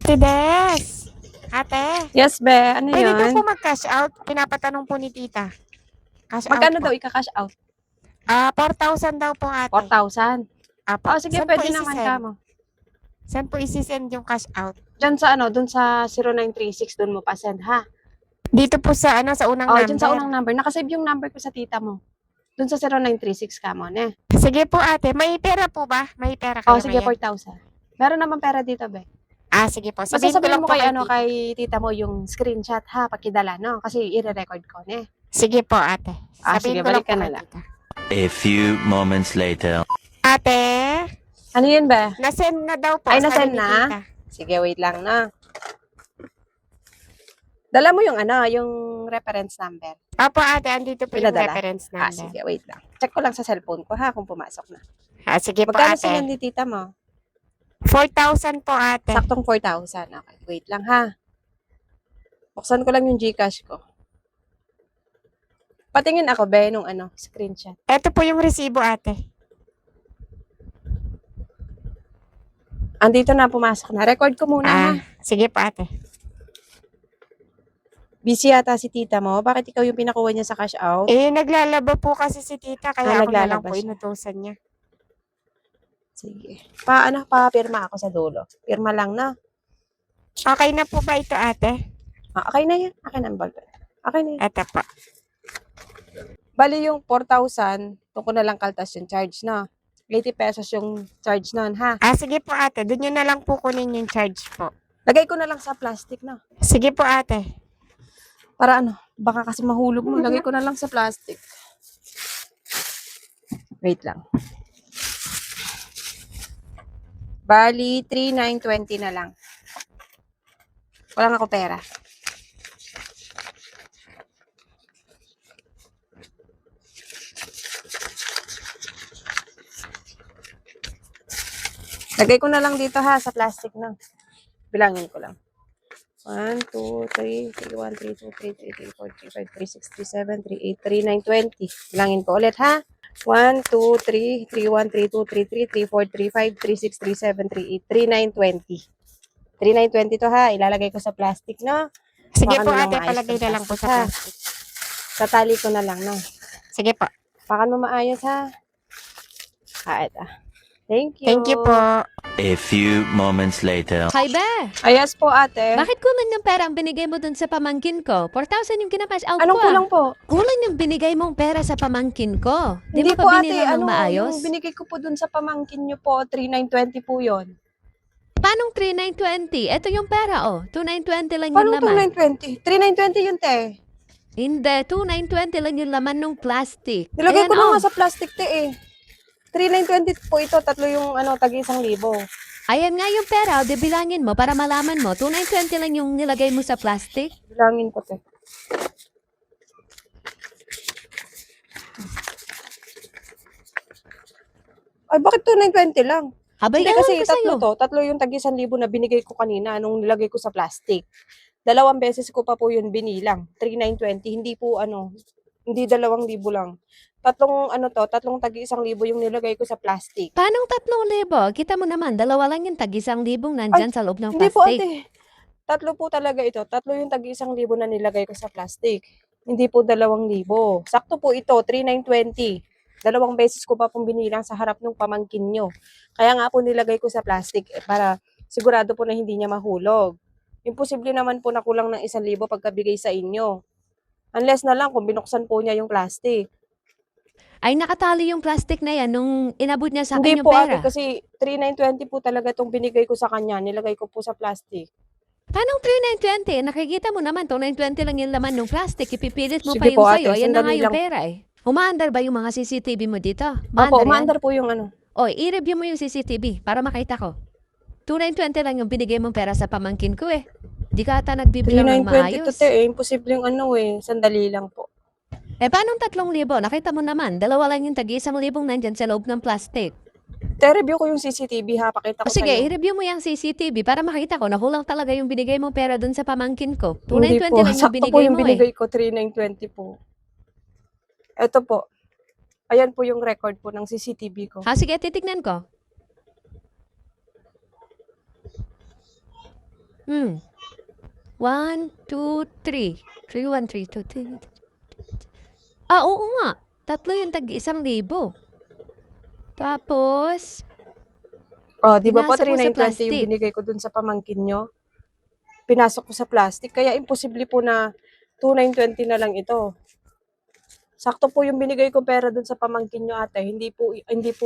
Tides! Ate, Yes, be. Ano pwede daw po yun? mag-cash out? Pinapatanong po ni tita. Cash out Magkano po. daw ika-cash out? 4,000 daw po ate. 4,000. Apo. Oh, sige, Saan po pwede naman ka isi-send? mo. Saan po isi-send yung cash out? Diyan sa dun sa 0936, dun mo pa send, ha? Dito po sa sa unang Oh, dyan sa number. unang number. Nakasave yung number ko sa tita mo. Dun sa 0936 ka mo, ne? Sige po ate, may pera po ba? May pera Oh, kayo sige, ngayon? 4,000. Meron naman pera dito, be. Sige po. Basta Sabihin ko sabihin lang mo po kay, kay tita. kay tita mo yung screenshot, ha? Pakidala, no? Kasi i-record ko, ne? Sige po ate. Sabihin Sige, ko lang balik po ka na kay lang. tita. A few moments later. Ate, Ano yun, be? nasend na daw po. Ay, sabi nasend ni na? tita. Sige, wait lang, na. Dala mo yung yung reference number. Opo ate, andito po yung Pinadala? reference number. Sige, wait lang. Check ko lang sa cellphone ko, ha, kung pumasok na. Sige po Magkano ate. sinend ni tita mo? 4,000 po ate. Saktong 4,000. Okay, wait lang, ha. Buksan ko lang yung GCash ko. Patingin ako, be, nung screenshot. Ito po yung resibo ate. Andito na, pumasok na. Record ko muna, ha. Sige po ate. Busy yata si tita mo. Bakit ikaw yung pinakuha niya sa cash out? Naglalaba po kasi si tita, kaya ako na lang naglalaba po siya. inutusan niya. Sige. Papirma ako sa dulo. Pirma lang na. Okay na po ba ito ate? Okay na yan. Akin ang ballpen. Okay na yan. Ito po. Bali yung 4,000, doon ko na lang kaltas yung charge na. 80 pesos yung charge nun, ha? Sige po ate, doon nyo na lang po kunin yung charge po. Lagay ko na lang sa plastic na. Sige po ate. Para baka kasi mahulog mo. Lagay ko na lang sa plastic. Wait lang. Bali, 3,920 na lang. Walang ako pera. Lagay ko na lang dito, ha, sa plastic na. Bilangin ko lang. 1, 2, 3, 3, 1, 3, 2, 3, 3, 3, 4, 3, 5, 3, 6, 3, 7, 3, 8, 3, 9, 20. Bilangin ko ulit, ha? 1, 2, 3, 3, 1, 3, 2, 3, 3, 3, 4, 3, 5, 3, 6, 3, 7, 3, 8, 3, 9, 20. 3, 9, 20 to, ha? Ilalagay ko sa plastic, no? Sige Baka po na lang ate, maayos palagay yung na lang po plastic, sa ha? plastic. Tatali ko na lang, no? Sige po. Baka mo maayos, ha? Ito. Thank you. Thank you po. A few moments later. Hi, Be! Ayos po, ate. Bakit kulang ng pera ang binigay mo dun sa pamangkin ko? 4,000 yung kinapash out Anong ko. kulang po? Kulang yung binigay mong pera sa pamangkin ko. Di Hindi mo po, pa ate. binila ng maayos? Yung binigay ko po dun sa pamangkin nyo po, 3,920 po yun. Paanong 3,920? Ito yung pera, oh. 2,920 lang yung Paano laman. 2,920? 3,920 yun, te. Hindi, 2,920 lang yung laman ng plastic. Nilagay Ayan, ko na oh. nga sa plastic, te, eh. 3,920 po ito. Tatlo yung, tagi 1,000. Ayan nga yung pera, oh. Di bilangin mo para malaman mo. 2,920 lang yung nilagay mo sa plastic. Bilangin ko, te. Ay, bakit 2,920 lang? Habay Hindi ka kasi lang sa'yo. tatlo yung tagi 1,000 na binigay ko kanina nung nilagay ko sa plastic. 2 beses ko pa po yun binilang. 3,920. Hindi po hindi 2,000 lang. Tatlong tagi 1,000 yung nilagay ko sa plastic. Paanong 3,000? Kita mo naman, dalawa lang yung tag-1,000 nandyan sa loob ng Hindi po, plastic. ate. Tatlo po talaga ito. Tatlo yung tagi 1,000 na nilagay ko sa plastic. Hindi po 2,000. Sakto po ito, 3,920. 2 beses ko pa pong binilang sa harap ng pamangkin nyo. Kaya nga po nilagay ko sa plastic para sigurado po na hindi niya mahulog. Imposible naman po na kulang ng 1,000 pagkabigay sa inyo. Unless na lang kung binuksan po niya yung plastic. Ay, nakatali yung plastic na yan nung inabot niya sa Hindi akin yung po, pera. ate, kasi 3,920 po talaga itong binigay ko sa kanya. Nilagay ko po sa plastic. Paanong 3,920? Nakikita mo naman, 2,920 lang yung laman ng plastic. Ipipilit mo Sige pa yung po, sa'yo. ate, Ayan na nga sandali yung lang. pera eh. Umaandar ba yung mga CCTV mo dito? Opo, Maandar yan? umaandar po yung O, i-review mo yung CCTV para makita ko. 2,920 lang yung binigay mong pera sa pamangkin ko eh. Di ka ata nagbibilang ng 3,920 to, maayos. te, eh. Imposible yung sandali lang po. Eh, paanong 3,000? Nakita mo naman, dalawa lang yung tag-1,000 nandyan sa loob ng plastic. Te, review ko yung CCTV, ha? Pakita ko O sige, sa'yo. i-review mo yung CCTV para makita ko na kulang talaga yung binigay mong pera dun sa pamangkin ko. Hindi 2,920 po. lang yung Sakto po binigay yung mo eh. binigay ko, 3,920 po. Ito po. Ayan po yung record po ng CCTV ko. Sige, titignan ko. 1, 2, 3. 3, 1, 3, 2, 3. Oo nga. 3 yung tag-1,000. Tapos, Oh, di ba po Pinasok mo sa 3,920 yung plastic. binigay ko dun sa pamangkin nyo? Pinasok ko sa plastic. Kaya imposible po na 2,920 na lang ito. Sakto po yung binigay ko pera dun sa pamangkin nyo ate. Hindi po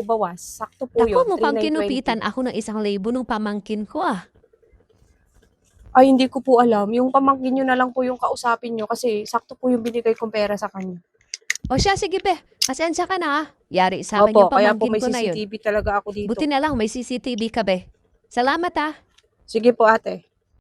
bawas. Sakto po Naku, yun. mukhang 3,920. kinupitan ako ng 1,000 nung pamangkin ko ah. Ay, hindi ko po alam. Yung pamangkin nyo na lang po yung kausapin nyo kasi sakto po yung binigay kong pera sa kanya. O siya, sige be. Pasensya ka na ah. Yari sa akin Opo, yung kaya po pamangkin may ko na yun. CCTV talaga ako dito. Buti na lang may CCTV ka be. Salamat ah. Sige po ate.